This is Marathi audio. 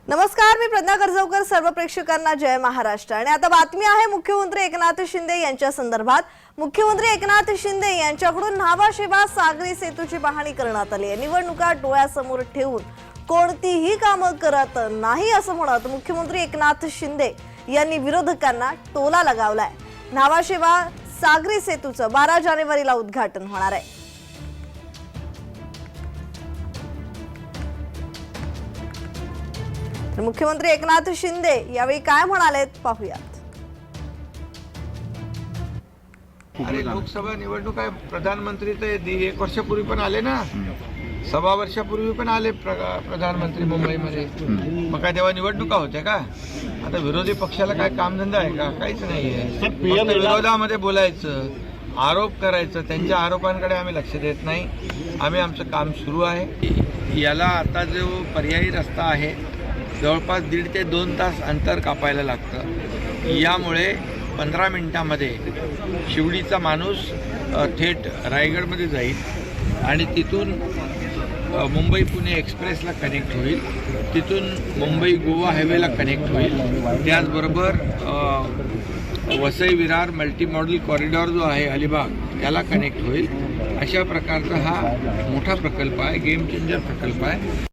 नमस्कार, मी प्रज्ञा कर्जवकर. सर्व प्रेक्षकांना जय महाराष्ट्र. आणि आता बातमी आहे मुख्यमंत्री एकनाथ शिंदे यांच्या संदर्भात. मुख्यमंत्री एकनाथ शिंदे यांच्याकडून न्हावा सागरी सेतूची पाहणी करण्यात आली आहे. निवडणुका डोळ्यासमोर ठेवून कोणतीही कामं करत नाही असं म्हणत मुख्यमंत्री एकनाथ शिंदे यांनी विरोधकांना टोला लगावलाय. न्हावा सागरी सेतूचं 12 जानेवारीला उद्घाटन होणार आहे. मुख्यमंत्री एकनाथ शिंदे यावेळी काय म्हणालेत पाहूयात. अरे लोकसभा निवडणूक आहे, प्रधानमंत्री तर 1 वर्षापूर्वी पण आले ना, 6 वर्षापूर्वी पण आले प्रधानमंत्री मुंबईमध्ये. मग काय तेव्हा निवडणुका होत्या का? आता विरोधी पक्षाला काय कामधंदा आहे का? काहीच नाहीये. विरोधामध्ये बोलायचं, आरोप करायचं. त्यांच्या आरोपांकडे आम्ही लक्ष देत नाही. आम्ही आमचं काम सुरू आहे. याला आता जो पर्यायी रस्ता आहे जवळपास 1.5 ते 2 तास अंतर कापायला लागतं. यामुळे 15 मिनिटांमध्ये शिवडीचा माणूस थेट रायगडमध्ये जाईल आणि तिथून मुंबई पुणे एक्सप्रेसला कनेक्ट होईल. तिथून मुंबई गोवा हायवेला कनेक्ट होईल. त्याचबरोबर Vasai Virar multi model corridor जो आहे अलिबाग त्याला कनेक्ट होईल. अशा प्रकारचा हा मोठा प्रकल्प आहे, गेम चेंजर प्रकल्प आहे.